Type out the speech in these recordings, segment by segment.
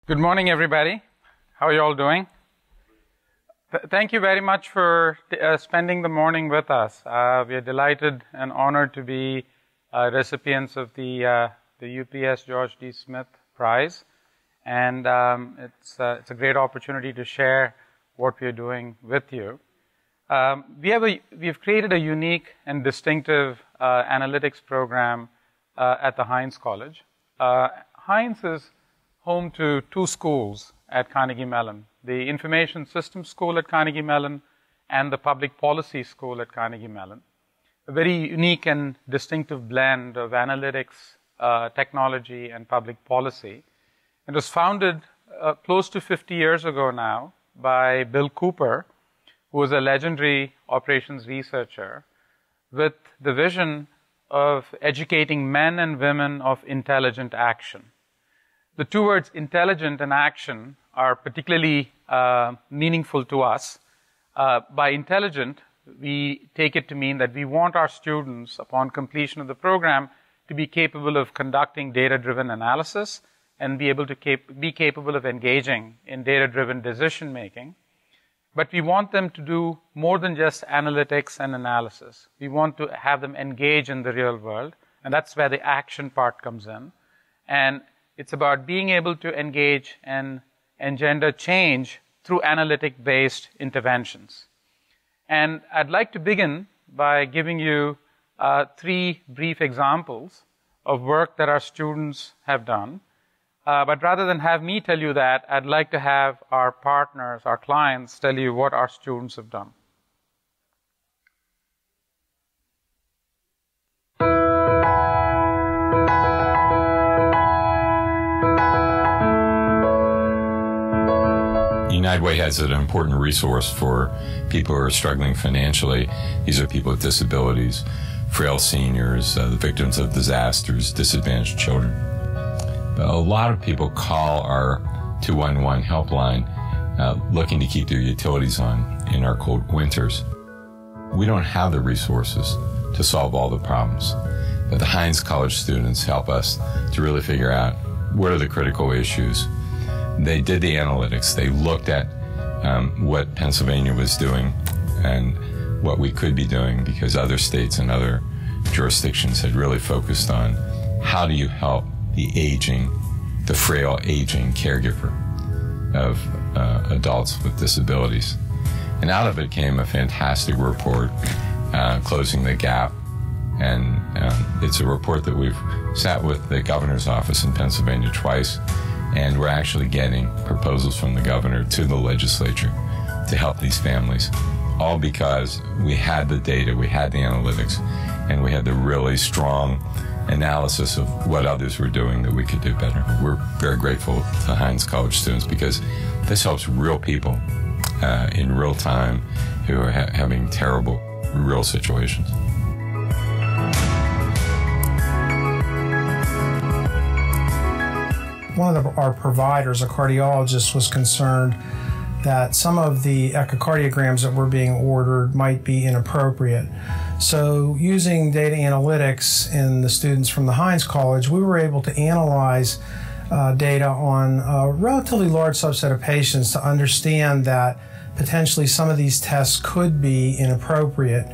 Good morning, everybody. How are you all doing? Thank you very much for spending the morning with us. We are delighted and honored to be recipients of the UPS George D. Smith Prize. And it's a great opportunity to share what we are doing with you. We've created a unique and distinctive analytics program at the Heinz College. Heinz is home to two schools at Carnegie Mellon, the Information Systems School at Carnegie Mellon and the Public Policy School at Carnegie Mellon. A very unique and distinctive blend of analytics, technology, and public policy. It was founded close to 50 years ago now by Bill Cooper, who was a legendary operations researcher, with the vision of educating men and women of intelligent action. The two words intelligent and action are particularly meaningful to us. By intelligent, we take it to mean that we want our students, upon completion of the program, to be capable of conducting data-driven analysis and be able to be capable of engaging in data-driven decision-making. But we want them to do more than just analytics and analysis. We want to have them engage in the real world, and that's where the action part comes in. And it's about being able to engage and engender change through analytic-based interventions. And I'd like to begin by giving you three brief examples of work that our students have done. But rather than have me tell you that, I'd like to have our partners, our clients, tell you what our students have done. United Way has an important resource for people who are struggling financially. These are people with disabilities, frail seniors, the victims of disasters, disadvantaged children. But a lot of people call our 211 helpline looking to keep their utilities on in our cold winters. We don't have the resources to solve all the problems, but the Heinz College students help us to really figure out what are the critical issues. They did the analytics. They looked at what Pennsylvania was doing and what we could be doing, because other states and other jurisdictions had really focused on how do you help the frail aging caregiver of adults with disabilities. And out of it came a fantastic report, Closing the Gap. And it's a report that we've sat with the governor's office in Pennsylvania twice. And we're actually getting proposals from the governor to the legislature to help these families, all because we had the data, we had the analytics, and we had the really strong analysis of what others were doing that we could do better. We're very grateful to Heinz College students because this helps real people in real time who are having terrible, real situations. One of our providers, a cardiologist, was concerned that some of the echocardiograms that were being ordered might be inappropriate. So using data analytics in the students from the Heinz College, we were able to analyze data on a relatively large subset of patients to understand that potentially some of these tests could be inappropriate.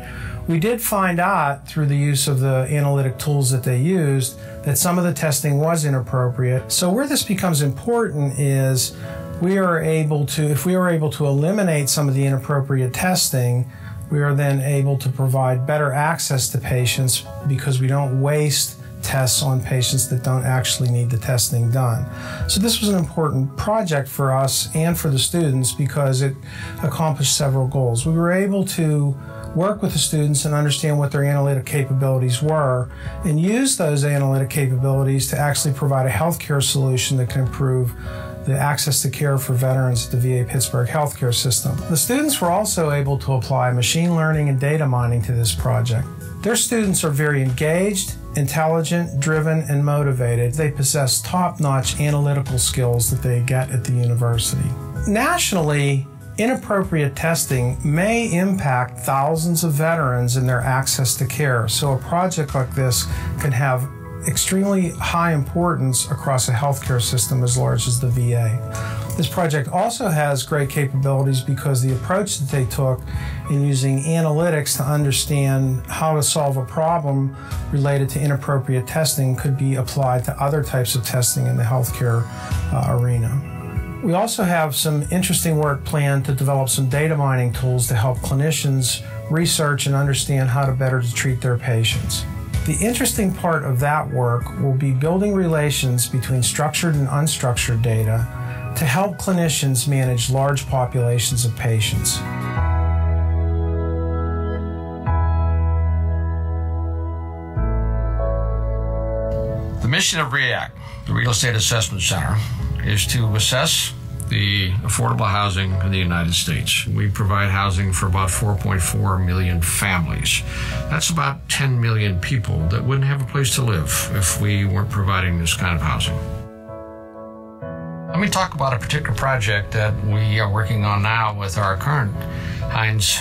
We did find out through the use of the analytic tools that they used that some of the testing was inappropriate. So where this becomes important is if we are able to eliminate some of the inappropriate testing, we are then able to provide better access to patients because we don't waste tests on patients that don't actually need the testing done. So this was an important project for us and for the students because it accomplished several goals. We were able to work with the students and understand what their analytic capabilities were and use those analytic capabilities to actually provide a healthcare solution that can improve the access to care for veterans at the VA Pittsburgh healthcare system. The students were also able to apply machine learning and data mining to this project. Their students are very engaged, intelligent, driven, and motivated. They possess top-notch analytical skills that they get at the university. Nationally, inappropriate testing may impact thousands of veterans in their access to care. So a project like this can have extremely high importance across a healthcare system as large as the VA. This project also has great capabilities because the approach that they took in using analytics to understand how to solve a problem related to inappropriate testing could be applied to other types of testing in the healthcare arena. We also have some interesting work planned to develop some data mining tools to help clinicians research and understand how to better treat their patients. The interesting part of that work will be building relations between structured and unstructured data to help clinicians manage large populations of patients. The mission of REACT, the Real Estate Assessment Center, is to assess the affordable housing in the United States. We provide housing for about 4.4 million families. That's about 10 million people that wouldn't have a place to live if we weren't providing this kind of housing. Let me talk about a particular project that we are working on now with our current Heinz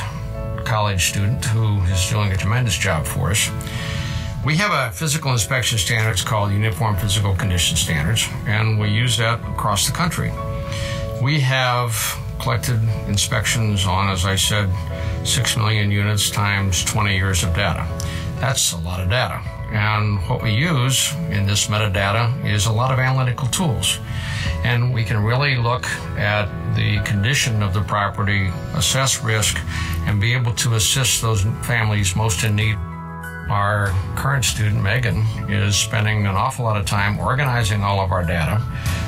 college student who is doing a tremendous job for us. We have a physical inspection standard called Uniform Physical Condition Standards, and we use that across the country. We have collected inspections on, as I said, 6 million units times 20 years of data. That's a lot of data. And what we use in this metadata is a lot of analytical tools. And we can really look at the condition of the property, assess risk, and be able to assist those families most in need. Our current student, Megan, is spending an awful lot of time organizing all of our data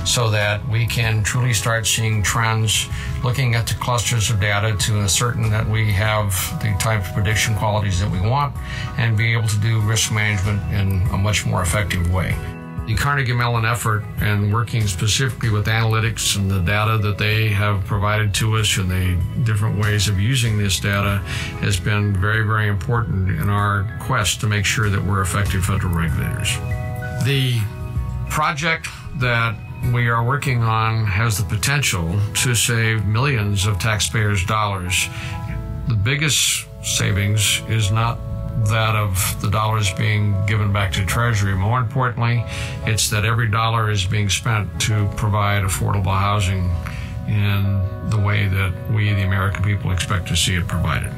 so that we can truly start seeing trends, looking at the clusters of data to ascertain that we have the type of prediction qualities that we want and be able to do risk management in a much more effective way. The Carnegie Mellon effort and working specifically with analytics and the data that they have provided to us and the different ways of using this data has been very, very important in our quest to make sure that we're effective federal regulators. The project that we are working on has the potential to save millions of taxpayers' dollars. The biggest savings is not that of the dollars being given back to Treasury. More importantly, it's that every dollar is being spent to provide affordable housing in the way that we, the American people, expect to see it provided.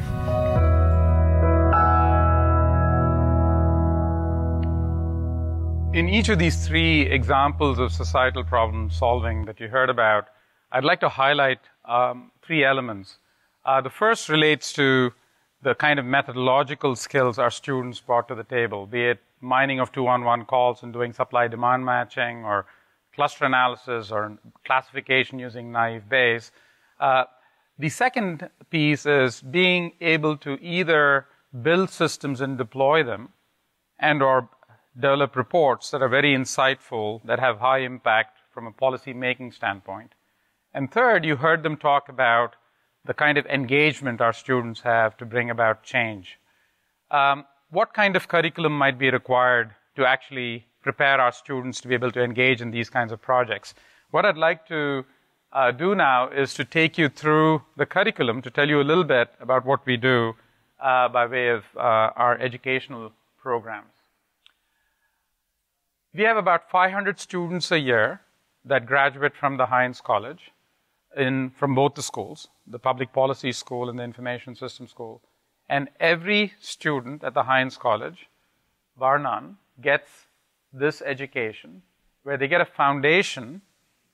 In each of these three examples of societal problem solving that you heard about, I'd like to highlight three elements. The first relates to the kind of methodological skills our students brought to the table, be it mining of two-on-one calls and doing supply-demand matching, or cluster analysis, or classification using naive Bayes. The second piece is being able to either build systems and deploy them and or develop reports that are very insightful, that have high impact from a policy-making standpoint. And third, you heard them talk about the kind of engagement our students have to bring about change. What kind of curriculum might be required to actually prepare our students to be able to engage in these kinds of projects? What I'd like to do now is to take you through the curriculum to tell you a little bit about what we do by way of our educational programs. We have about 500 students a year that graduate from the Heinz College from both the schools, the Public Policy School and the Information System School. And every student at the Heinz College, bar none, gets this education where they get a foundation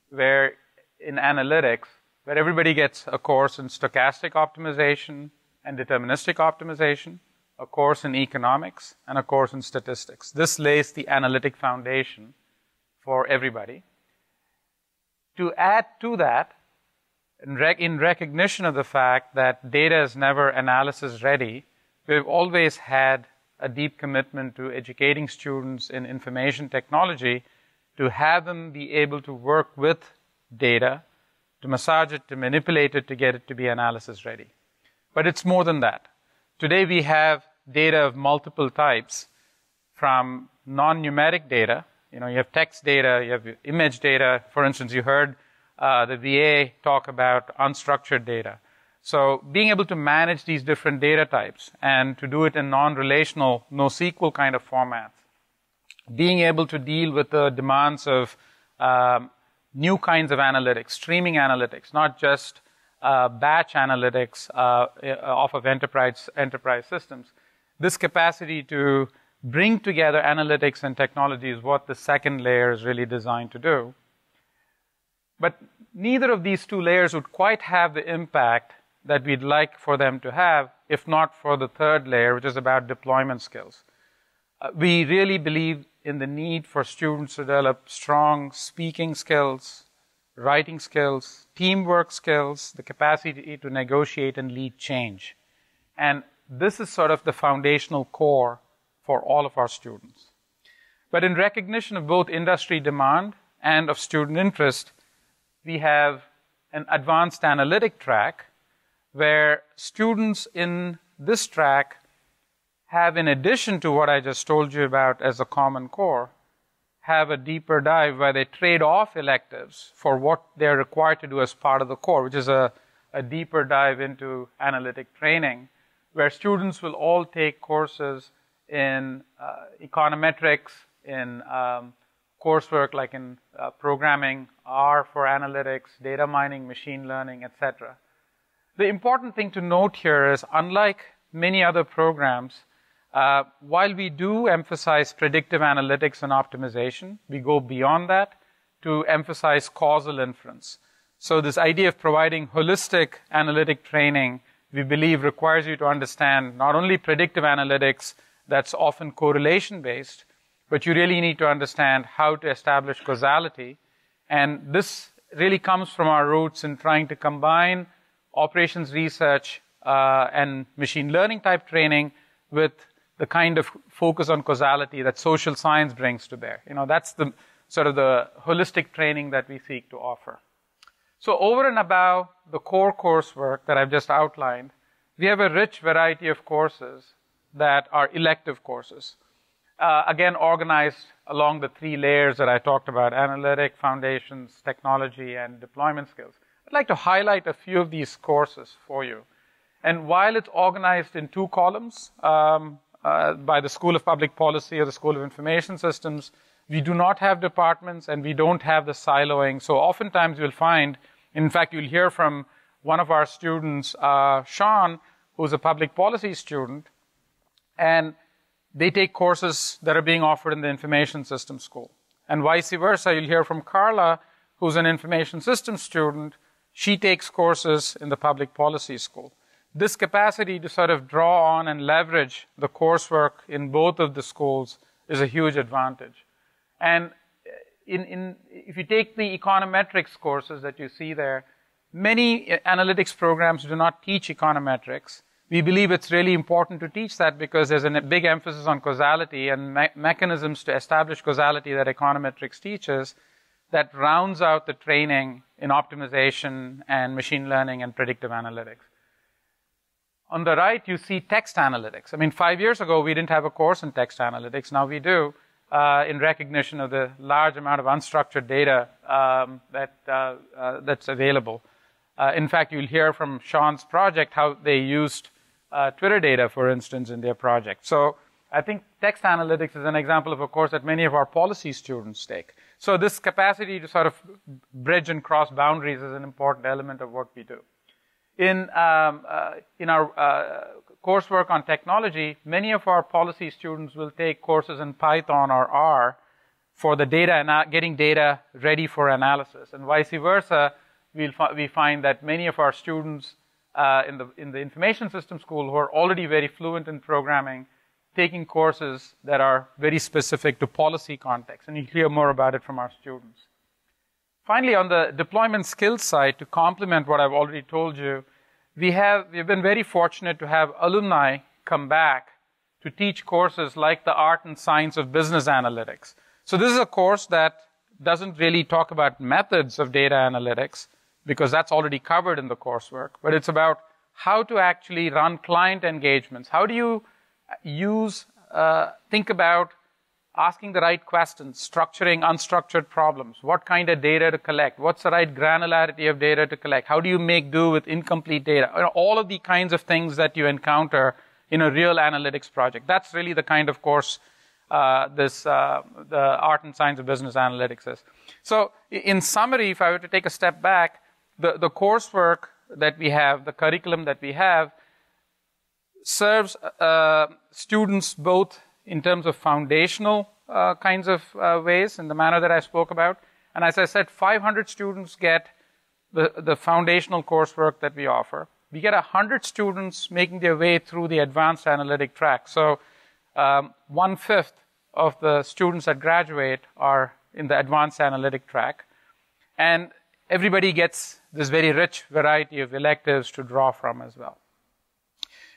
where in analytics, where everybody gets a course in stochastic optimization and deterministic optimization, a course in economics, and a course in statistics. This lays the analytic foundation for everybody. To add to that, in recognition of the fact that data is never analysis ready, we've always had a deep commitment to educating students in information technology to have them be able to work with data, to massage it, to manipulate it, to get it to be analysis ready. But it's more than that. Today we have data of multiple types, from non-numeric data. You have text data, you have image data. For instance, you heard the VA talk about unstructured data. So being able to manage these different data types and to do it in non-relational, NoSQL kind of formats being able to deal with the demands of new kinds of analytics, streaming analytics, not just batch analytics off of enterprise systems. This capacity to bring together analytics and technology is what the second layer is really designed to do. But neither of these two layers would quite have the impact that we'd like for them to have if not for the third layer, which is about deployment skills. We really believe in the need for students to develop strong speaking skills, writing skills, teamwork skills, the capacity to negotiate and lead change. And this is sort of the foundational core for all of our students. But in recognition of both industry demand and of student interest, we have an advanced analytic track where students in this track have, in addition to what I just told you about as a common core, have a deeper dive where they trade off electives for what they're required to do as part of the core, which is a deeper dive into analytic training, where students will all take courses in econometrics, in coursework like in programming, R for analytics, data mining, machine learning, etc. The important thing to note here is, unlike many other programs, while we do emphasize predictive analytics and optimization, we go beyond that to emphasize causal inference. So this idea of providing holistic analytic training, we believe, requires you to understand not only predictive analytics that's often correlation-based, but you really need to understand how to establish causality. And this really comes from our roots in trying to combine operations research and machine learning type training with the kind of focus on causality that social science brings to bear. You know, that's the sort of the holistic training that we seek to offer. So over and above the core coursework that I've just outlined, we have a rich variety of courses that are elective courses. Again, organized along the three layers that I talked about: analytic, foundations, technology, and deployment skills. I'd like to highlight a few of these courses for you. And while it's organized in two columns by the School of Public Policy or the School of Information Systems, we do not have departments and we don't have the siloing. So oftentimes you'll find, in fact, you'll hear from one of our students, Sean, who's a public policy student, and they take courses that are being offered in the Information Systems School. And vice versa, you'll hear from Carla, who's an Information Systems student. She takes courses in the Public Policy School. This capacity to sort of draw on and leverage the coursework in both of the schools is a huge advantage. And if you take the econometrics courses that you see there, many analytics programs do not teach econometrics. We believe it's really important to teach that because there's a big emphasis on causality and mechanisms to establish causality that econometrics teaches that rounds out the training in optimization and machine learning and predictive analytics. On the right, you see text analytics. I mean, 5 years ago, we didn't have a course in text analytics. Now we do, in recognition of the large amount of unstructured data that's available. In fact, you'll hear from Sean's project how they used Twitter data, for instance, in their project. So I think text analytics is an example of a course that many of our policy students take. So this capacity to sort of bridge and cross boundaries is an important element of what we do. In our coursework on technology, many of our policy students will take courses in Python or R for the data getting data ready for analysis, and vice versa. We find that many of our students in the Information Systems School who are already very fluent in programming, taking courses that are very specific to policy context, and you'll hear more about it from our students. Finally, on the deployment skills side, to complement what I've already told you, we've been very fortunate to have alumni come back to teach courses like the Art and Science of Business Analytics. So this is a course that doesn't really talk about methods of data analytics, because that's already covered in the coursework, but it's about how to actually run client engagements. How do you think about asking the right questions, structuring unstructured problems, what kind of data to collect, what's the right granularity of data to collect, how do you make do with incomplete data, all of the kinds of things that you encounter in a real analytics project. That's really the kind of course the art and science of business analytics is. So in summary, if I were to take a step back, the coursework that we have, the curriculum that we have, serves students both in terms of foundational kinds of ways in the manner that I spoke about. And as I said, 500 students get the foundational coursework that we offer. We get 100 students making their way through the advanced analytic track. So 1/5 of the students that graduate are in the advanced analytic track. And everybody gets this very rich variety of electives to draw from as well.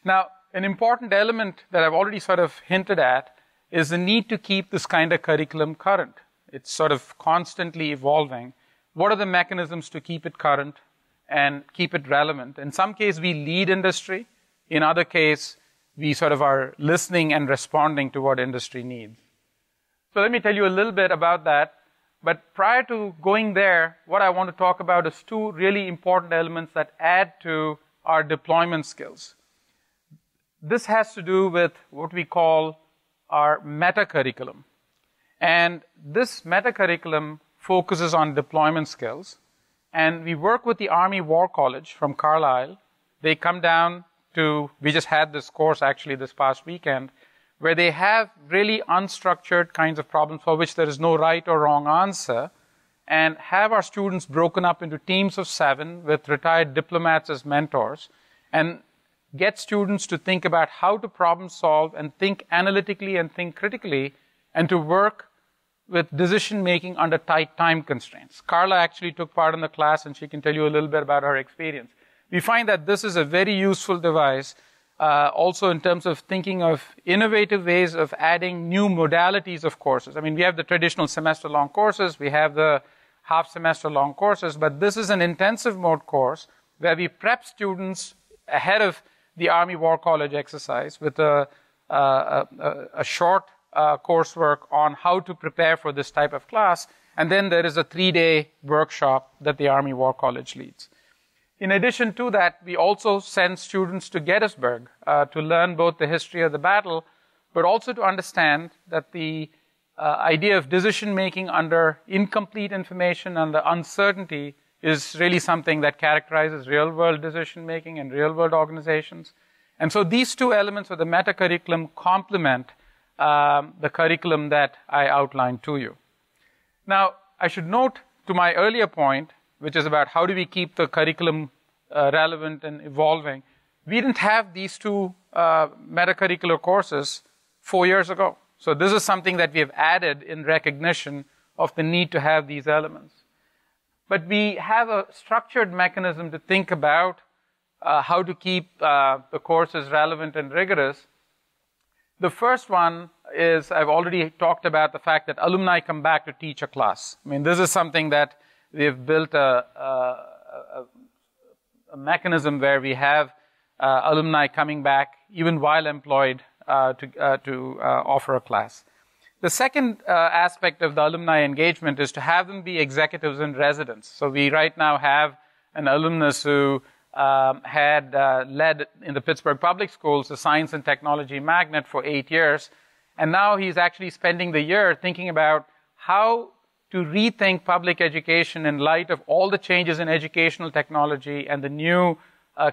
Now, an important element that I've already sort of hinted at is the need to keep this kind of curriculum current. It's sort of constantly evolving. What are the mechanisms to keep it current and keep it relevant? In some case, we lead industry. In other case, we sort of are listening and responding to what industry needs. So let me tell you a little bit about that. But prior to going there, what I want to talk about is two really important elements that add to our deployment skills. This has to do with what we call our meta-curriculum. And this meta-curriculum focuses on deployment skills. And we work with the Army War College from Carlisle. They come down to, we just had this course actually this past weekend, where they have really unstructured kinds of problems for which there is no right or wrong answer, and have our students broken up into teams of 7 with retired diplomats as mentors, and get students to think about how to problem solve and think analytically and think critically, and to work with decision making under tight time constraints. Carla actually took part in the class, and she can tell you a little bit about her experience. We find that this is a very useful device also in terms of thinking of innovative ways of adding new modalities of courses. I mean, we have the traditional semester-long courses, we have the half-semester-long courses, but this is an intensive mode course where we prep students ahead of the Army War College exercise with a short coursework on how to prepare for this type of class, and then there is a 3-day workshop that the Army War College leads. In addition to that, we also send students to Gettysburg to learn both the history of the battle, but also to understand that the idea of decision-making under incomplete information and the uncertainty is really something that characterizes real-world decision-making and real-world organizations. And so these two elements of the meta-curriculum complement the curriculum that I outlined to you. Now, I should note to my earlier point, which is about how do we keep the curriculum relevant and evolving. We didn't have these two meta-curricular courses 4 years ago. So this is something that we have added in recognition of the need to have these elements. But we have a structured mechanism to think about how to keep the courses relevant and rigorous. The first one is, I've already talked about the fact that alumni come back to teach a class. I mean, this is something that we've built a mechanism where we have alumni coming back even while employed to offer a class. The second aspect of the alumni engagement is to have them be executives in residence. So we right now have an alumnus who had led in the Pittsburgh Public Schools the science and technology magnet for 8 years. And now he's actually spending the year thinking about how to rethink public education in light of all the changes in educational technology and the new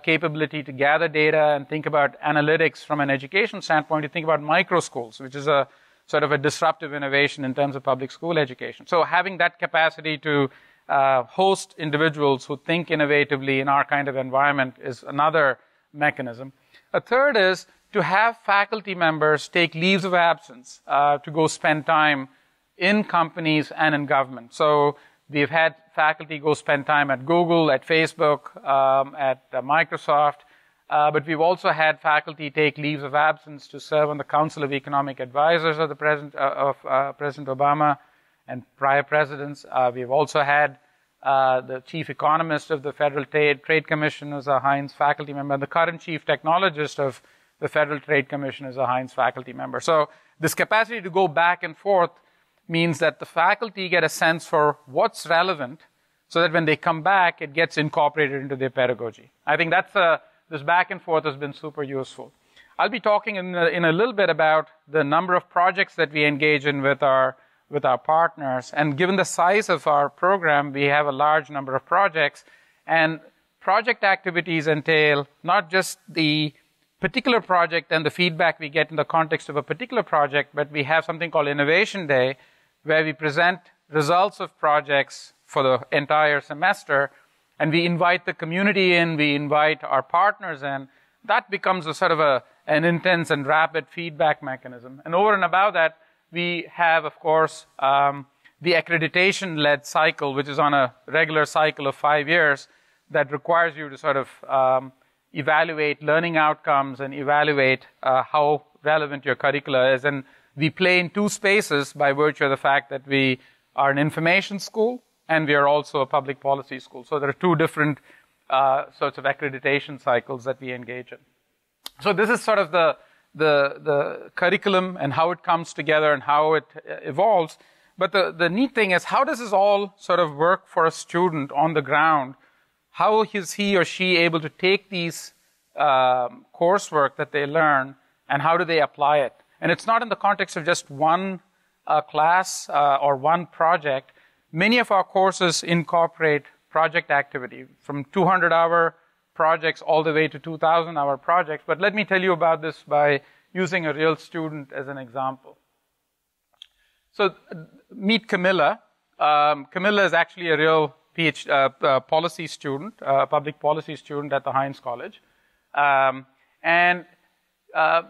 capability to gather data and think about analytics from an education standpoint, to think about micro schools, which is a sort of a disruptive innovation in terms of public school education. So having that capacity to host individuals who think innovatively in our kind of environment is another mechanism. A third is to have faculty members take leaves of absence to go spend time in companies and in government. So we've had faculty go spend time at Google, at Facebook, at Microsoft, but we've also had faculty take leaves of absence to serve on the Council of Economic Advisors of the President Obama and prior presidents. We've also had the chief economist of the Federal Trade Commission as a Heinz faculty member, and the current chief technologist of the Federal Trade Commission is a Heinz faculty member. So this capacity to go back and forth means that the faculty get a sense for what's relevant so that when they come back, it gets incorporated into their pedagogy. I think that's this back and forth has been super useful. I'll be talking in a little bit about the number of projects that we engage in with our partners. And given the size of our program, we have a large number of projects. And project activities entail not just the particular project and the feedback we get in the context of a particular project, but we have something called Innovation Day, where we present results of projects for the entire semester, and we invite the community in, we invite our partners in. That becomes a sort of an intense and rapid feedback mechanism. And over and above that, we have, of course, the accreditation-led cycle, which is on a regular cycle of 5 years, that requires you to sort of evaluate learning outcomes and evaluate how relevant your curricula is. And we play in two spaces by virtue of the fact that we are an information school and we are also a public policy school. So there are two different sorts of accreditation cycles that we engage in. So this is sort of the curriculum and how it comes together and how it evolves. But the neat thing is, how does this all sort of work for a student on the ground? How is he or she able to take these coursework that they learn, and how do they apply it? And it's not in the context of just one class or one project. Many of our courses incorporate project activity, from 200-hour projects all the way to 2,000-hour projects. But let me tell you about this by using a real student as an example. So meet Camilla. Camilla is actually a real PhD policy student, public policy student at the Heinz College. And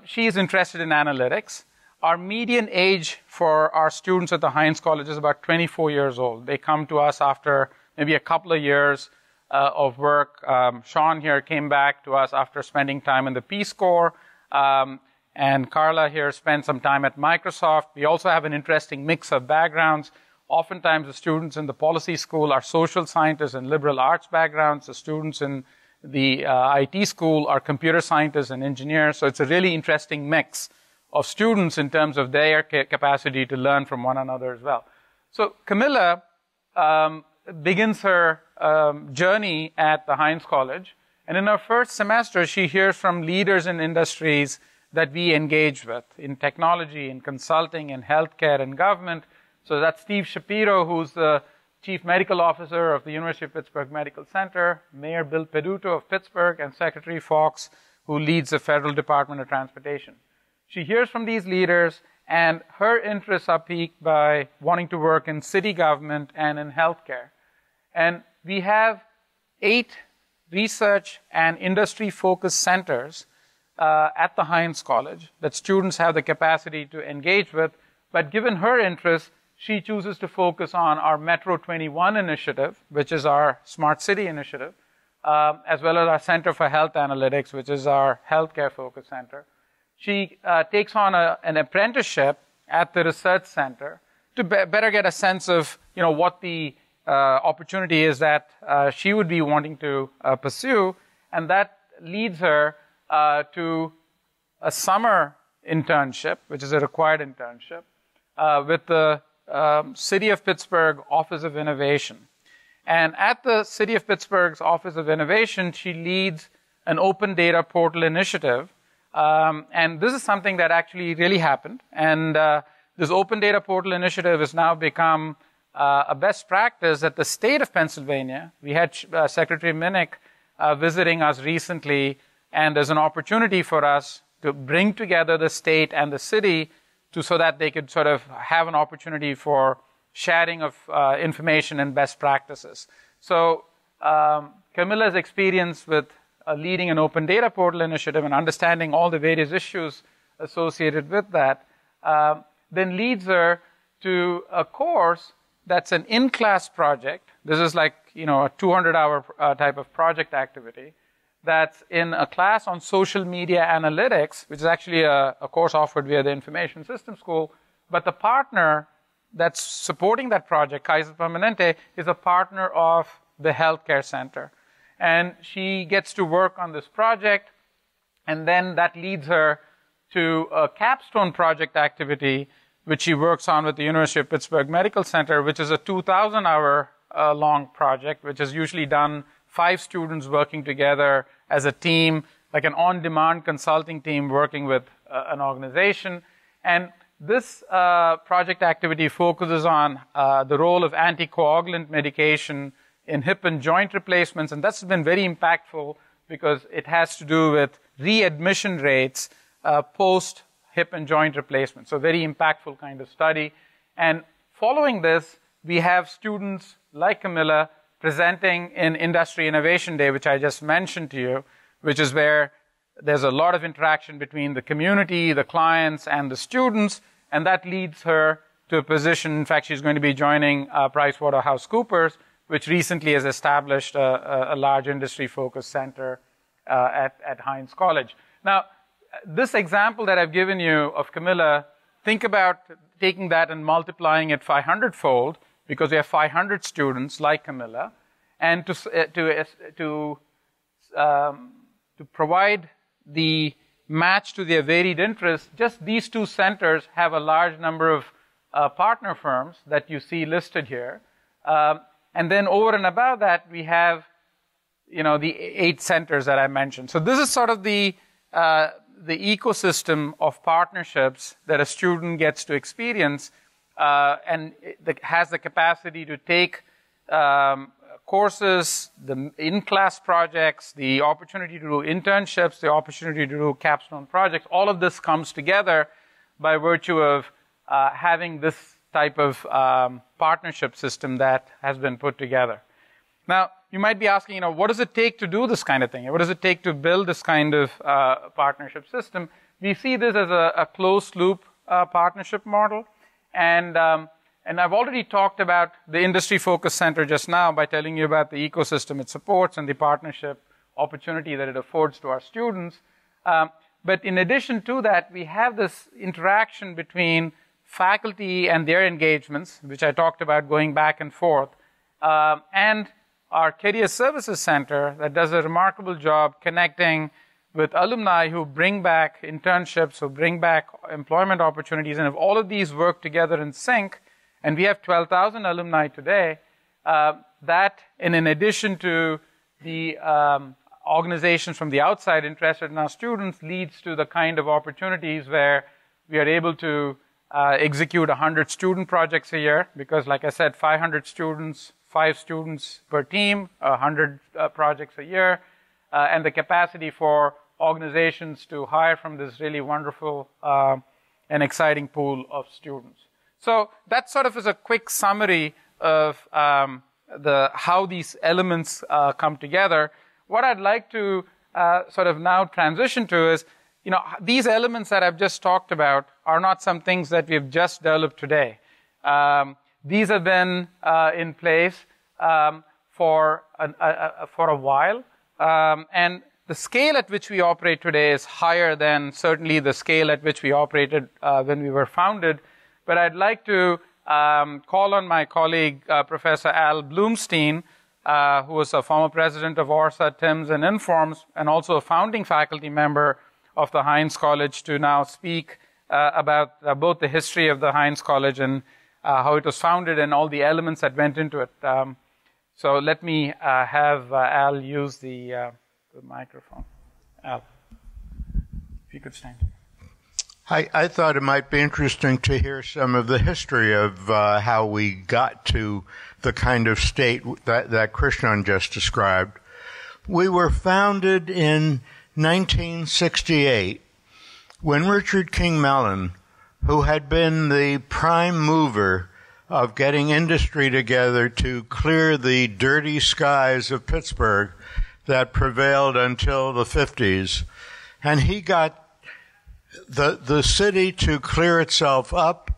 she is interested in analytics. Our median age for our students at the Heinz College is about 24 years old. They come to us after maybe a couple of years of work. Sean here came back to us after spending time in the Peace Corps. And Carla here spent some time at Microsoft. We also have an interesting mix of backgrounds. Oftentimes, the students in the policy school are social scientists and liberal arts backgrounds. The students in the IT school are computer scientists and engineers. So it's a really interesting mix of students in terms of their capacity to learn from one another as well. So Camilla begins her journey at the Heinz College. And in her first semester, she hears from leaders in industries that we engage with in technology, in consulting, in healthcare, and government. So that's Steve Shapiro, who's the Chief Medical Officer of the University of Pittsburgh Medical Center, Mayor Bill Peduto of Pittsburgh, and Secretary Fox, who leads the Federal Department of Transportation. She hears from these leaders, and her interests are piqued by wanting to work in city government and in healthcare. And we have 8 research and industry-focused centers at the Heinz College that students have the capacity to engage with. But given her interest, she chooses to focus on our Metro 21 initiative, which is our Smart City initiative, as well as our Center for Health Analytics, which is our healthcare-focused center. She takes on an apprenticeship at the research center to better get a sense of, what the opportunity is that she would be wanting to pursue, and that leads her to a summer internship, which is a required internship, with the City of Pittsburgh Office of Innovation. And at the City of Pittsburgh's Office of Innovation, she leads an open data portal initiative. And this is something that actually really happened. And this open data portal initiative has now become a best practice at the state of Pennsylvania. We had Secretary Minnick visiting us recently, and there's an opportunity for us to bring together the state and the city so that they could sort of have an opportunity for sharing of information and best practices. So Camilla's experience with leading an open data portal initiative and understanding all the various issues associated with that then leads her to a course that's an in-class project. This is like, a 200-hour type of project activity that's in a class on social media analytics, which is actually a course offered via the Information Systems School. But the partner that's supporting that project, Kaiser Permanente, is a partner of the Healthcare Center. And she gets to work on this project, and then that leads her to a capstone project activity, which she works on with the University of Pittsburgh Medical Center, which is a 2,000-hour long project, which is usually done 5 students working together as a team like an on-demand consulting team working with an organization. And this project activity focuses on the role of anticoagulant medication in hip and joint replacements, and that's been very impactful because it has to do with readmission rates post hip and joint replacement. So very impactful kind of study. And following this, we have students like Camilla presenting in Industry Innovation Day, which I just mentioned to you, which is where there's a lot of interaction between the community, the clients, and the students, and that leads her to a position. In fact, she's going to be joining PricewaterhouseCoopers, which recently has established a large industry-focused center at Heinz College. Now, this example that I've given you of Camilla, think about taking that and multiplying it 500-fold, because we have 500 students like Camilla, and to provide the match to their varied interests, just these two centers have a large number of partner firms that you see listed here. And then over and above that, we have, the 8 centers that I mentioned. So this is sort of the ecosystem of partnerships that a student gets to experience, and has the capacity to take courses, the in-class projects, the opportunity to do internships, the opportunity to do capstone projects. All of this comes together by virtue of having this type of partnership system that has been put together. Now, you might be asking, what does it take to do this kind of thing? What does it take to build this kind of partnership system? We see this as a closed-loop partnership model, and I've already talked about the industry-focused center just now by telling you about the ecosystem it supports and the partnership opportunity that it affords to our students. But in addition to that, we have this interaction between faculty and their engagements, which I talked about going back and forth, and our Career Services Center that does a remarkable job connecting with alumni who bring back internships, who bring back employment opportunities, and if all of these work together in sync, and we have 12,000 alumni today, that, and in addition to the organizations from the outside interested in our students, leads to the kind of opportunities where we are able to execute 100 student projects a year, because like I said, 500 students, 5 students per team, 100 projects a year, and the capacity for organizations to hire from this really wonderful and exciting pool of students. So that sort of is a quick summary of how these elements come together. What I'd like to sort of now transition to is, these elements that I've just talked about are not some things that we've just developed today. These have been in place for a while, and the scale at which we operate today is higher than certainly the scale at which we operated when we were founded. But I'd like to call on my colleague, Professor Al Bloomstein, who was a former president of ORSA, TIMSS, and Informs, and also a founding faculty member of the Heinz College, to now speak about both the history of the Heinz College and how it was founded and all the elements that went into it. So let me have Al use the microphone. Al, if you could stand. I thought it might be interesting to hear some of the history of how we got to the kind of state that Krishnan just described. We were founded in 1968 when Richard King Mellon, who had been the prime mover of getting industry together to clear the dirty skies of Pittsburgh that prevailed until the 50s, and he got the city to clear itself up,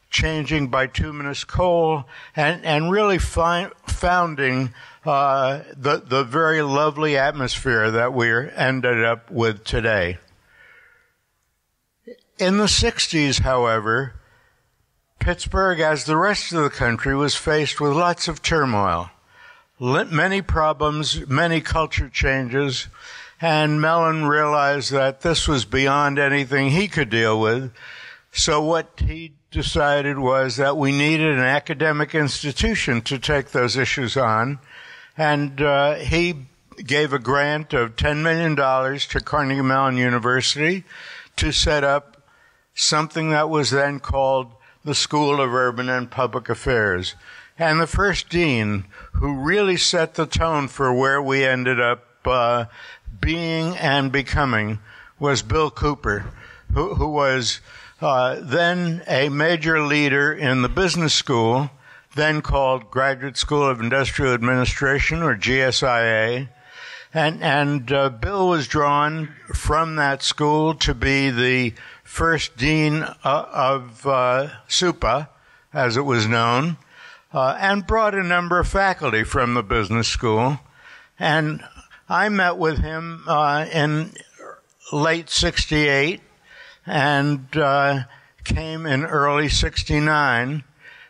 changing bituminous coal, and really founding the very lovely atmosphere that we're ended up with today. In the 60s, however, Pittsburgh, as the rest of the country, was faced with lots of turmoil, many problems, many culture changes, and Mellon realized that this was beyond anything he could deal with. So what he decided was that we needed an academic institution to take those issues on, and he gave a grant of $10 million to Carnegie Mellon University to set up something that was then called the School of Urban and Public Affairs. And the first dean who really set the tone for where we ended up being and becoming was Bill Cooper, who was then a major leader in the business school, then called Graduate School of Industrial Administration, or GSIA. And Bill was drawn from that school to be the first dean of SUPA, as it was known, and brought a number of faculty from the business school. And I met with him in late 68 and came in early 69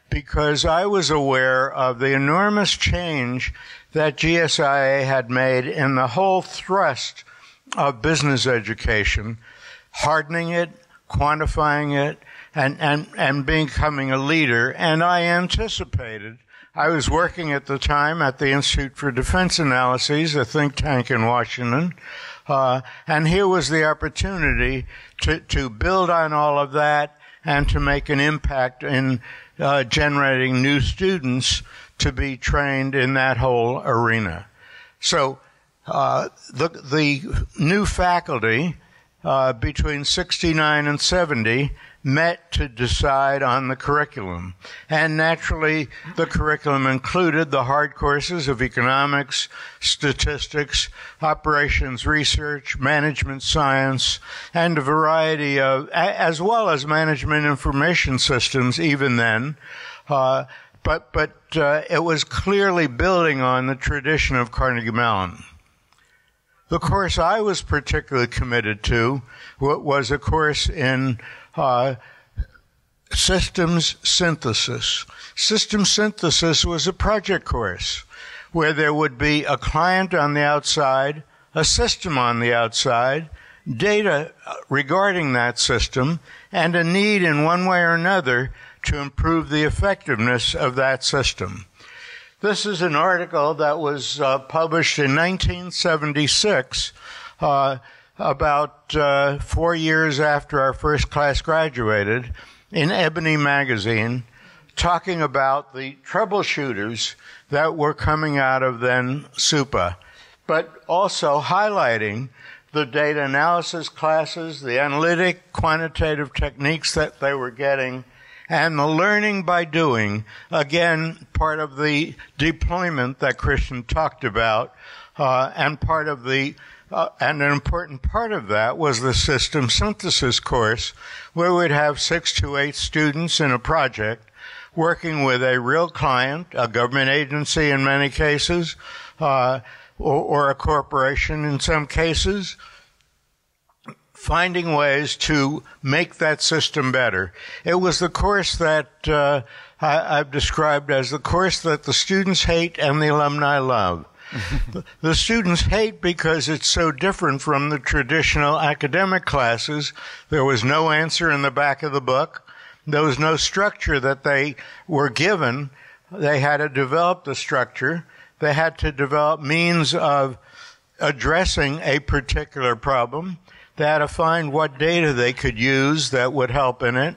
because I was aware of the enormous change that GSIA had made in the whole thrust of business education, hardening it, quantifying it, and becoming a leader. And I anticipated. I was working at the time at the Institute for Defense Analyses, a think tank in Washington, and here was the opportunity to build on all of that and to make an impact in generating new students to be trained in that whole arena. So the new faculty between 69 and 70 met to decide on the curriculum. And naturally, the curriculum included the hard courses of economics, statistics, operations research, management science, and a variety of, as well as management information systems even then. But it was clearly building on the tradition of Carnegie Mellon. The course I was particularly committed to was a course in systems synthesis. Systems synthesis was a project course where there would be a client on the outside, a system on the outside, data regarding that system, and a need in one way or another to improve the effectiveness of that system. This is an article that was published in 1976, about 4 years after our first class graduated, in Ebony magazine, talking about the troubleshooters that were coming out of then SUPA, but also highlighting the data analysis classes, the analytic, quantitative techniques that they were getting, and the learning by doing, again, part of the deployment that Christian talked about, and part of the and an important part of that was the system synthesis course, where we'd have 6 to 8 students in a project working with a real client, a government agency in many cases, or a corporation in some cases, finding ways to make that system better. It was the course that I've described as the course that the students hate and the alumni love. The students hate because it's so different from the traditional academic classes. There was no answer in the back of the book. There was no structure that they were given. They had to develop the structure. They had to develop means of addressing a particular problem. They had to find what data they could use that would help in it.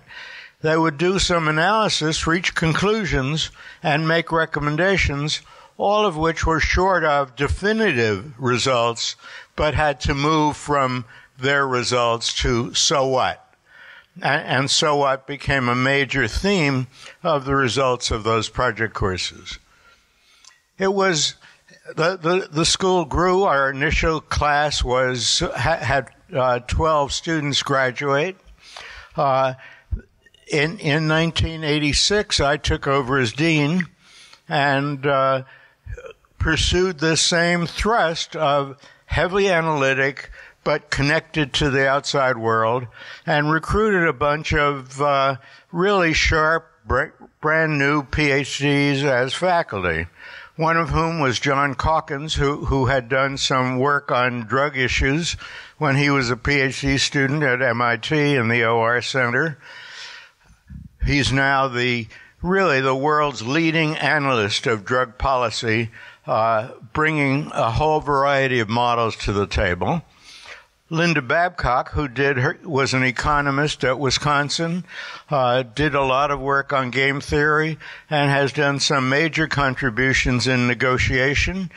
They would do some analysis, reach conclusions, and make recommendations, all of which were short of definitive results, but had to move from their results to so what. And so what became a major theme of the results of those project courses. It was, the school grew. Our initial class had 12 students graduate. In 1986, I took over as dean and pursued this same thrust of heavily analytic but connected to the outside world, and recruited a bunch of really sharp, brand new PhDs as faculty. One of whom was John Calkins, who had done some work on drug issues when he was a PhD student at MIT in the OR Center. He's now really the world's leading analyst of drug policy, bringing a whole variety of models to the table. Linda Babcock, who was an economist at Wisconsin, did a lot of work on game theory and has done some major contributions in negotiation,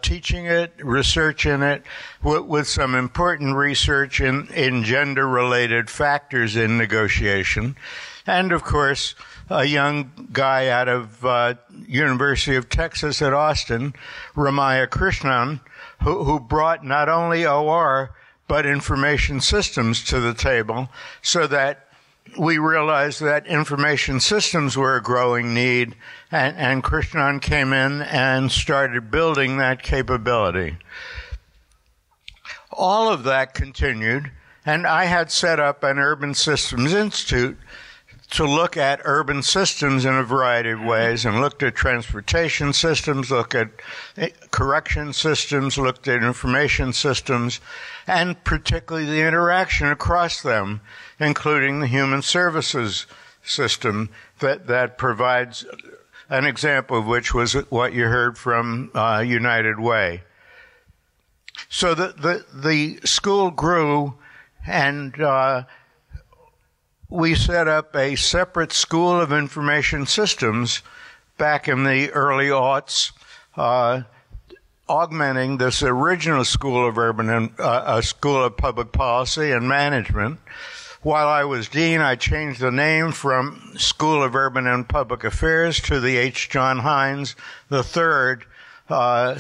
teaching it, research in it, with some important research in gender-related factors in negotiation. And, of course, a young guy out of University of Texas at Austin, Ramaya Krishnan, who brought not only OR, but information systems to the table, so that we realized that information systems were a growing need, and Krishnan came in and started building that capability. All of that continued, and I had set up an Urban Systems Institute to look at urban systems in a variety of ways, and looked at transportation systems, looked at correction systems, looked at information systems, and particularly the interaction across them, including the human services system that provides, an example of which was what you heard from United Way. So the school grew, and we set up a separate school of information systems back in the early aughts, augmenting this original school of school of public policy and management. While I was dean, I changed the name from School of Urban and Public Affairs to the H. John Heinz III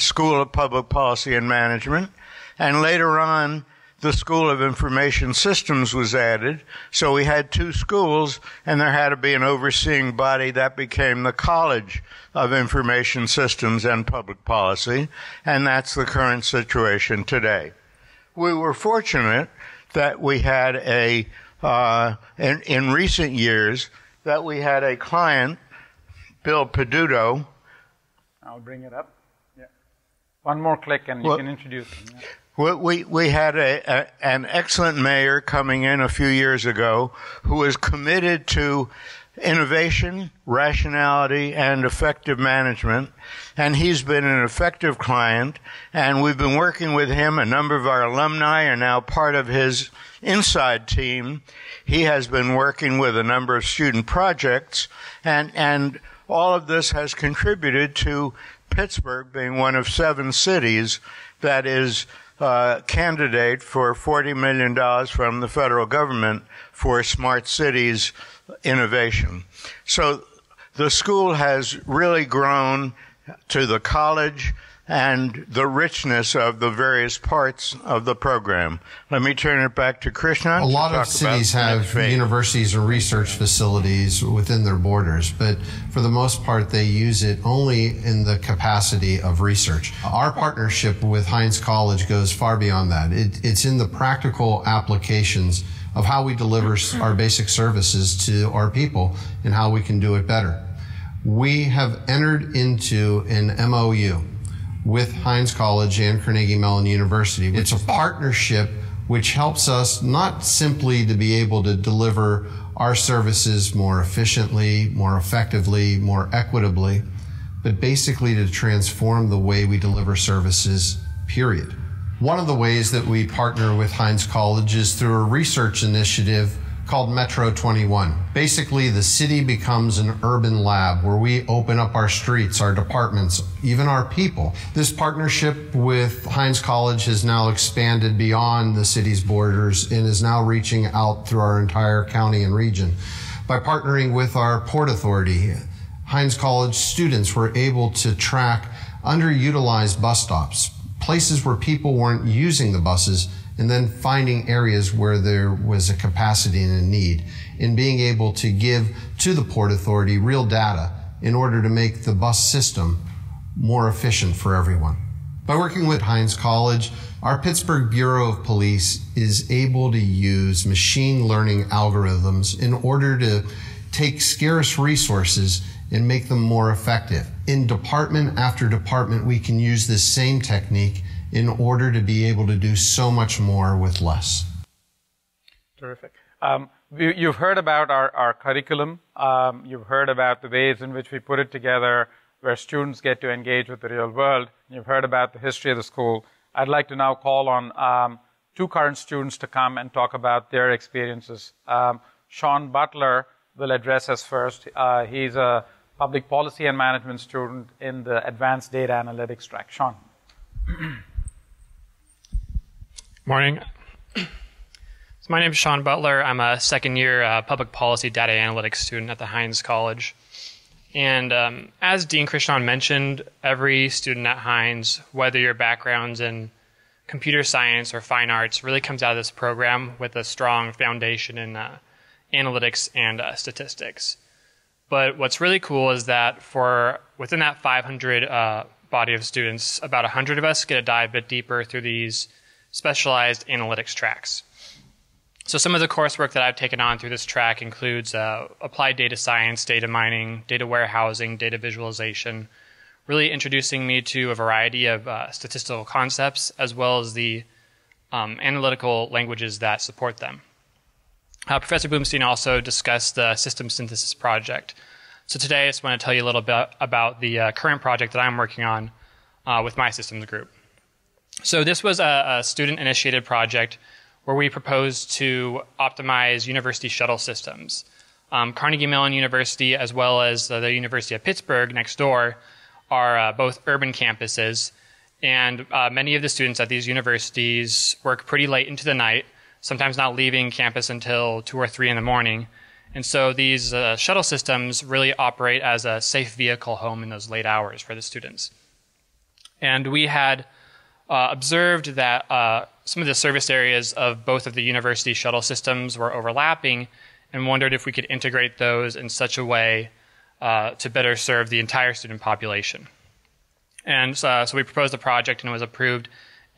School of Public Policy and Management, and later on, the School of Information Systems was added, so we had two schools, and there had to be an overseeing body that became the College of Information Systems and Public Policy, and that's the current situation today. We were fortunate that we had in recent years, that we had a client, Bill Peduto. I'll bring it up. Yeah. One more click and you can introduce him. Yeah. We had an excellent mayor coming in a few years ago who was committed to innovation, rationality, and effective management, and he's been an effective client, and we've been working with him. A number of our alumni are now part of his inside team. He has been working with a number of student projects, and all of this has contributed to Pittsburgh being one of 7 cities that is candidate for $40 million from the federal government for smart cities innovation. So the school has really grown to the college and the richness of the various parts of the program. Let me turn it back to Krishnan. A lot of cities have universities and research facilities within their borders, but for the most part, they use it only in the capacity of research. Our partnership with Heinz College goes far beyond that. It's in the practical applications of how we deliver our basic services to our people and how we can do it better. We have entered into an MOU with Heinz College and Carnegie Mellon University. It's a partnership which helps us not simply to be able to deliver our services more efficiently, more effectively, more equitably, but basically to transform the way we deliver services, period. One of the ways that we partner with Heinz College is through a research initiative called Metro 21. Basically, the city becomes an urban lab where we open up our streets, our departments, even our people. This partnership with Heinz College has now expanded beyond the city's borders and is now reaching out through our entire county and region. By partnering with our Port Authority, Heinz College students were able to track underutilized bus stops, places where people weren't using the buses, and then finding areas where there was a capacity and a need, and being able to give to the Port Authority real data in order to make the bus system more efficient for everyone. By working with Heinz College, our Pittsburgh Bureau of Police is able to use machine learning algorithms in order to take scarce resources and make them more effective. In department after department, we can use this same technique in order to be able to do so much more with less. Terrific. You've heard about our curriculum. You've heard about the ways in which we put it together. where students get to engage with the real world. You've heard about the history of the school. I'd like to now call on two current students to come and talk about their experiences. Sean Butler will address us first. He's a public policy and management student in the advanced data analytics track. Sean. Morning. So my name is Sean Butler. I'm a second-year public policy data analytics student at the Heinz College. And as Dean Krishnan mentioned, every student at Heinz, whether your background's in computer science or fine arts, really comes out of this program with a strong foundation in analytics and statistics. But what's really cool is that within that 500 body of students, about 100 of us get to dive a bit deeper through these specialized analytics tracks. So some of the coursework that I've taken on through this track includes applied data science, data mining, data warehousing, data visualization, really introducing me to a variety of statistical concepts as well as the analytical languages that support them. Professor Bloomstein also discussed the system synthesis project. So today I just want to tell you a little bit about the current project that I'm working on with my systems group. So this was a student-initiated project where we proposed to optimize university shuttle systems. Carnegie Mellon University, as well as the University of Pittsburgh next door, are both urban campuses, and many of the students at these universities work pretty late into the night, sometimes not leaving campus until 2 or 3 in the morning. And so these shuttle systems really operate as a safe vehicle home in those late hours for the students. And we had observed that some of the service areas of both of the university shuttle systems were overlapping and wondered if we could integrate those in such a way to better serve the entire student population. And so we proposed a project and it was approved,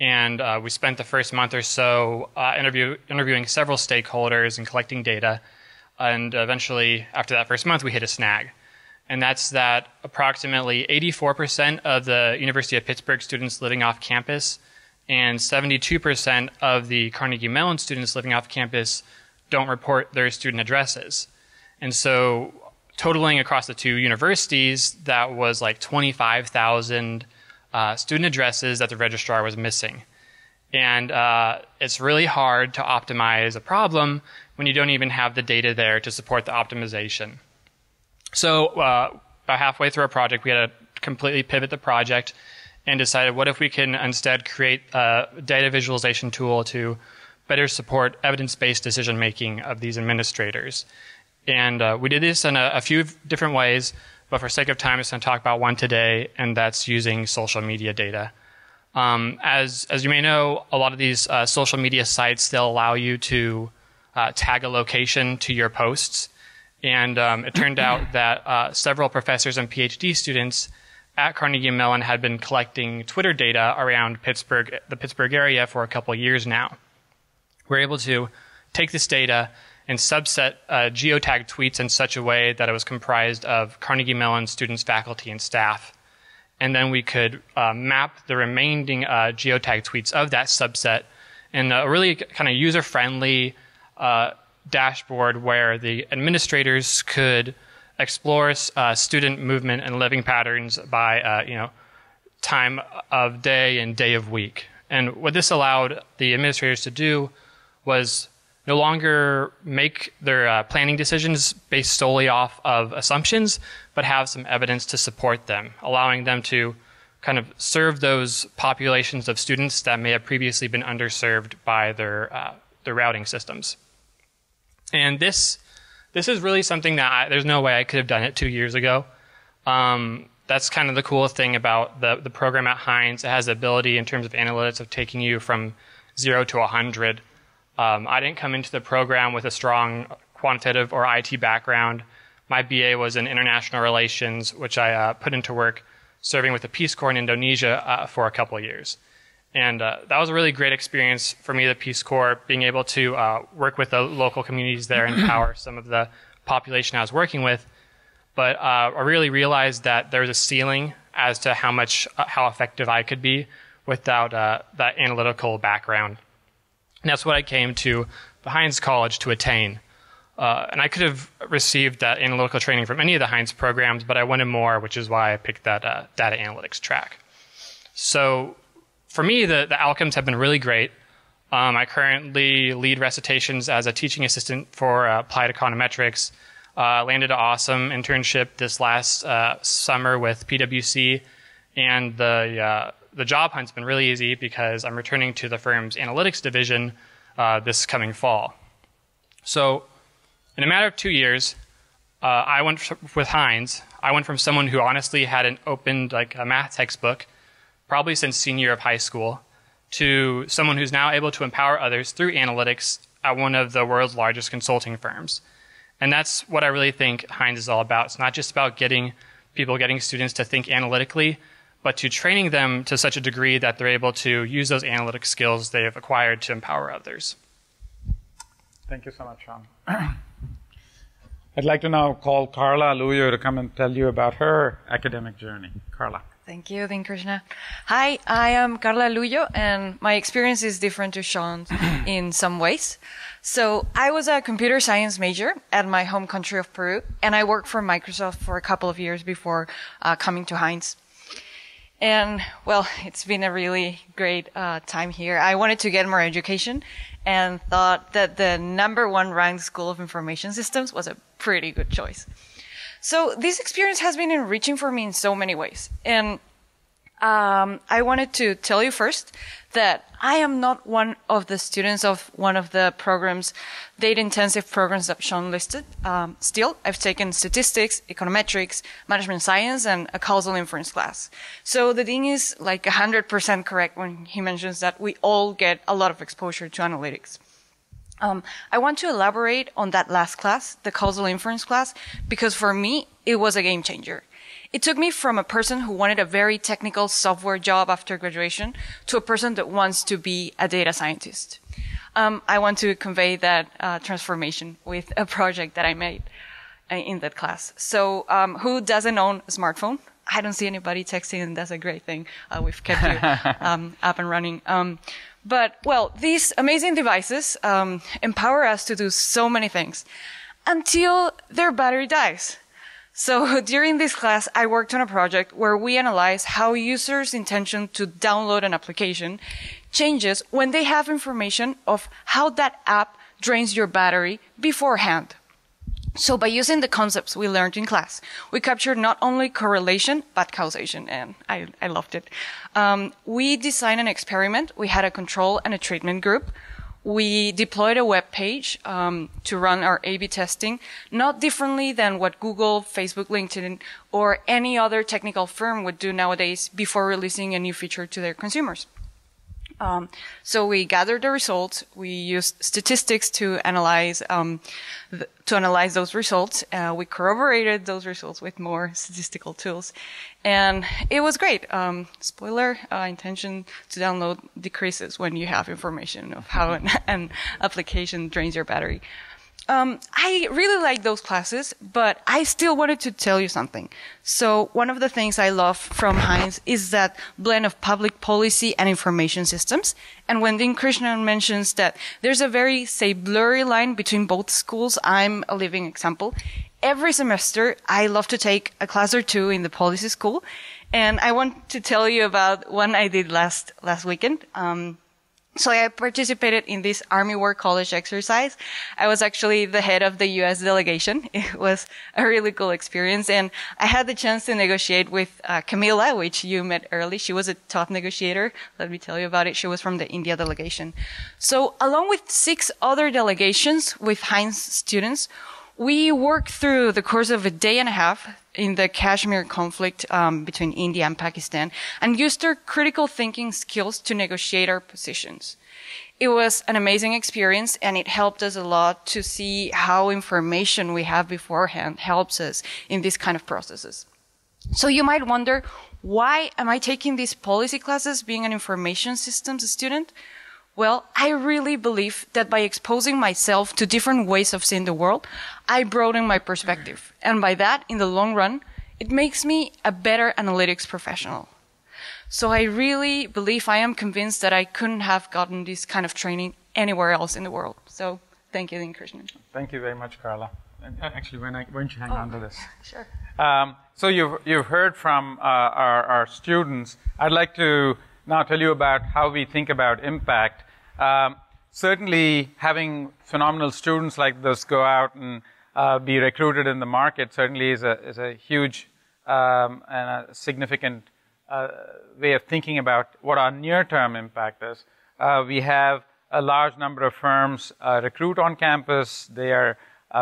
and we spent the first month or so interviewing several stakeholders and collecting data, and eventually after that first month we hit a snag. And that's that approximately 84% of the University of Pittsburgh students living off campus and 72% of the Carnegie Mellon students living off campus don't report their student addresses. And so totaling across the two universities, that was like 25,000 student addresses that the registrar was missing. And it's really hard to optimize a problem when you don't even have the data there to support the optimization. So about halfway through our project, we had to completely pivot the project and decided what if we can instead create a data visualization tool to better support evidence-based decision-making of these administrators. And we did this in a few different ways, but for sake of time, I'm just going to talk about one today, and that's using social media data. As you may know, a lot of these social media sites, they'll allow you to tag a location to your posts. And it turned out that several professors and PhD students at Carnegie Mellon had been collecting Twitter data around the Pittsburgh area for a couple of years now. We're able to take this data and subset geotag tweets in such a way that it was comprised of Carnegie Mellon students, faculty, and staff. And then we could map the remaining geotag tweets of that subset in a really kind of user-friendly dashboard where the administrators could explore student movement and living patterns by time of day and day of week. And what this allowed the administrators to do was no longer make their planning decisions based solely off of assumptions, but have some evidence to support them, allowing them to kind of serve those populations of students that may have previously been underserved by their routing systems. And this is really something that there's no way I could have done it 2 years ago. That's kind of the coolest thing about the program at Heinz. It has the ability in terms of analytics of taking you from 0 to 100. I didn't come into the program with a strong quantitative or IT background. My BA was in international relations, which I put into work serving with the Peace Corps in Indonesia for a couple of years. And that was a really great experience for me, the Peace Corps, being able to work with the local communities there and empower some of the population I was working with. But I really realized that there was a ceiling as to how effective I could be without that analytical background. And that's what I came to the Heinz College to attain. And I could have received that analytical training from any of the Heinz programs, but I wanted more, which is why I picked that data analytics track. So for me, the outcomes have been really great. I currently lead recitations as a teaching assistant for applied econometrics. Landed an awesome internship this last summer with PwC, and the job hunt's been really easy because I'm returning to the firm's analytics division this coming fall. So in a matter of 2 years, with Heinz, I went from someone who honestly hadn't opened like a math textbook, probably since senior year of high school, to someone who's now able to empower others through analytics at one of the world's largest consulting firms. And that's what I really think Heinz is all about. It's not just about getting students to think analytically, but to training them to such a degree that they're able to use those analytic skills they have acquired to empower others. Thank you so much, Sean. I'd like to now call Carla Aluyo to come and tell you about her academic journey. Carla. Thank you, Dean Krishna. Hi, I am Carla Aluyo, and my experience is different to Sean's in some ways. So I was a computer science major at my home country of Peru, and I worked for Microsoft for a couple of years before coming to Heinz. And, well, it's been a really great time here. I wanted to get more education and thought that the #1 ranked School of Information Systems was a pretty good choice. So this experience has been enriching for me in so many ways. And I wanted to tell you first that I am not one of the students of one of the programs, data-intensive programs that Sean listed. Still, I've taken statistics, econometrics, management science, and a causal inference class. So the dean is like 100% correct when he mentions that we all get a lot of exposure to analytics. I want to elaborate on that last class, the causal inference class, because for me, it was a game changer. It took me from a person who wanted a very technical software job after graduation to a person that wants to be a data scientist. I want to convey that transformation with a project that I made in that class. So who doesn't own a smartphone? I don't see anybody texting, and that's a great thing. We've kept you up and running. But, well, these amazing devices empower us to do so many things until their battery dies. So during this class, I worked on a project where we analyze how users' intention to download an application changes when they have information of how that app drains your battery beforehand. So by using the concepts we learned in class, we captured not only correlation, but causation, and I loved it. We designed an experiment. We had a control and a treatment group. We deployed a web page to run our A/B testing, not differently than what Google, Facebook, LinkedIn, or any other technical firm would do nowadays before releasing a new feature to their consumers. So we gathered the results. We used statistics to analyze those results. We corroborated those results with more statistical tools, and it was great. Spoiler: intention to download decreases when you have information of how an application drains your battery. I really like those classes, but I still wanted to tell you something. So one of the things I love from Heinz is that blend of public policy and information systems. And when Dean Krishnan mentions that there's a very, say, blurry line between both schools, I'm a living example. Every semester, I love to take a class or two in the policy school. And I want to tell you about one I did last weekend. So I participated in this Army War College exercise. I was actually the head of the U.S. delegation. It was a really cool experience. And I had the chance to negotiate with Camila, which you met early. She was a top negotiator. Let me tell you about it. She was from the India delegation. So along with 6 other delegations with Heinz students, we worked through the course of a day and a half in the Kashmir conflict between India and Pakistan and used our critical thinking skills to negotiate our positions. It was an amazing experience, and it helped us a lot to see how information we have beforehand helps us in these kind of processes. So you might wonder, why am I taking these policy classes being an information systems student? Well, I really believe that by exposing myself to different ways of seeing the world, I broaden my perspective. And by that, in the long run, it makes me a better analytics professional. So I really believe, I am convinced that I couldn't have gotten this kind of training anywhere else in the world. So Thank you, Dean Krishnan. Thank you very much, Carla. And actually, why don't you hang on to this? Sure. So you've heard from our students. I'd like to now tell you about how we think about impact. Certainly, having phenomenal students like this go out and be recruited in the market certainly is a huge and a significant way of thinking about what our near-term impact is. We have a large number of firms recruit on campus. They are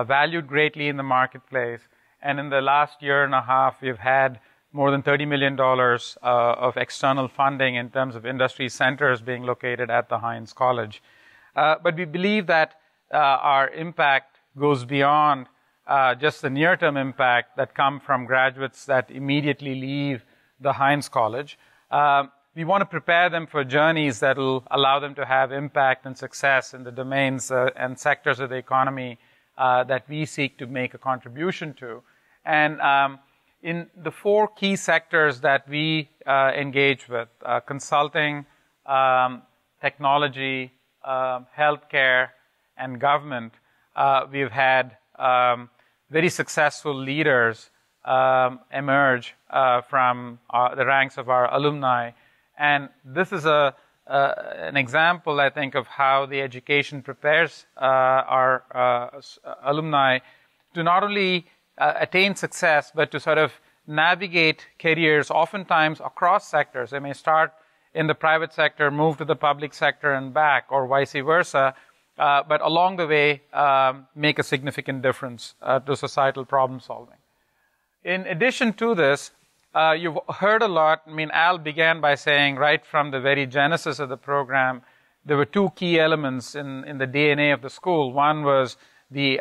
valued greatly in the marketplace. And in the last year and a half, we've had more than $30 million of external funding in terms of industry centers being located at the Heinz College. But we believe that our impact goes beyond just the near-term impact that come from graduates that immediately leave the Heinz College. We want to prepare them for journeys that will allow them to have impact and success in the domains and sectors of the economy that we seek to make a contribution to. And in the 4 key sectors that we engage with, consulting, technology, healthcare, and government, we've had very successful leaders emerge from the ranks of our alumni. And this is an example, I think, of how the education prepares our alumni to not only attain success, but to sort of navigate careers oftentimes across sectors. They may start in the private sector, move to the public sector and back, or vice versa, but along the way make a significant difference to societal problem solving. In addition to this, you've heard a lot. I mean, Al began by saying right from the very genesis of the program, there were 2 key elements in the DNA of the school. One was the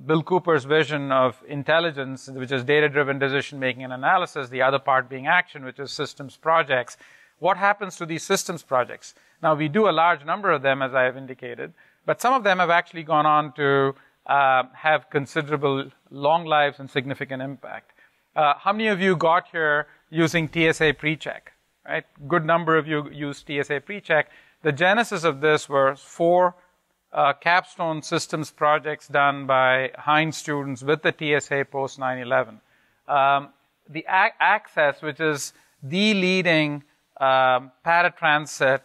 Bill Cooper's vision of intelligence, which is data-driven decision-making and analysis, the other part being action, which is systems projects. What happens to these systems projects? Now, we do a large number of them, as I have indicated, but some of them have actually gone on to have considerable long lives and significant impact. How many of you got here using TSA PreCheck? Right? Good number of you used TSA PreCheck. The genesis of this were 4 capstone systems projects done by Heinz students with the TSA post 9/11. The Access, which is the leading paratransit,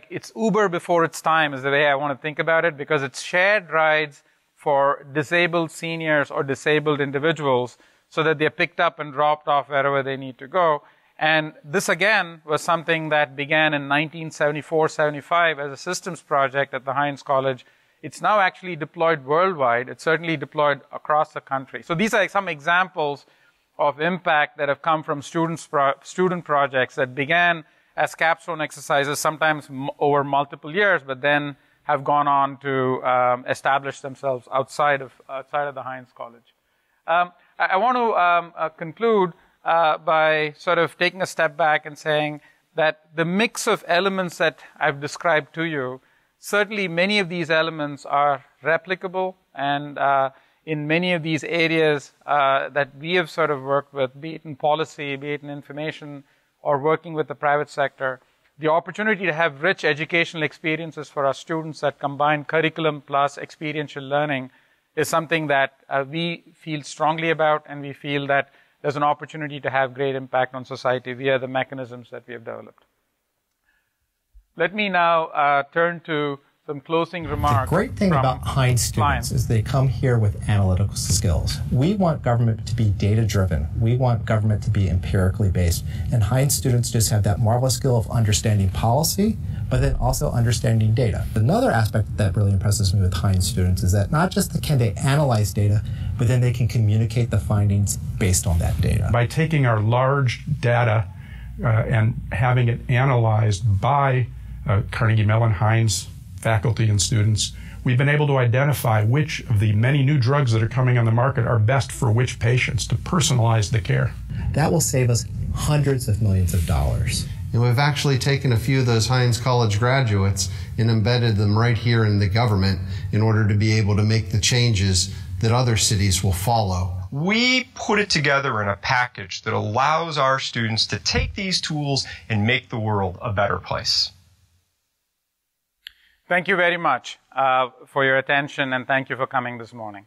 it's Uber before its time is the way I want to think about it, because it's shared rides for disabled seniors or disabled individuals so that they're picked up and dropped off wherever they need to go. And this, again, was something that began in 1974-75 as a systems project at the Heinz College. It's now actually deployed worldwide. It's certainly deployed across the country. So these are some examples of impact that have come from student projects that began as capstone exercises, sometimes over multiple years, but then have gone on to establish themselves outside of the Heinz College. I want to conclude by sort of taking a step back and saying that the mix of elements that I've described to you, certainly many of these elements are replicable, and in many of these areas that we have sort of worked with, be it in policy, be it in information, or working with the private sector, the opportunity to have rich educational experiences for our students that combine curriculum plus experiential learning is something that we feel strongly about, and we feel that there's an opportunity to have great impact on society via the mechanisms that we have developed. Let me now turn to some closing remarks. The great thing about Heinz students is they come here with analytical skills. We want government to be data-driven. We want government to be empirically based. And Heinz students just have that marvelous skill of understanding policy, but then also understanding data. Another aspect that really impresses me with Heinz students is that not just can they analyze data, but then they can communicate the findings based on that data. By taking our large data and having it analyzed by Carnegie, Mellon, Heinz faculty and students, we've been able to identify which of the many new drugs that are coming on the market are best for which patients, to personalize the care. That will save us hundreds of millions of dollars. And we've actually taken a few of those Heinz College graduates and embedded them right here in the government in order to be able to make the changes that other cities will follow. We put it together in a package that allows our students to take these tools and make the world a better place. Thank you very much for your attention, and thank you for coming this morning.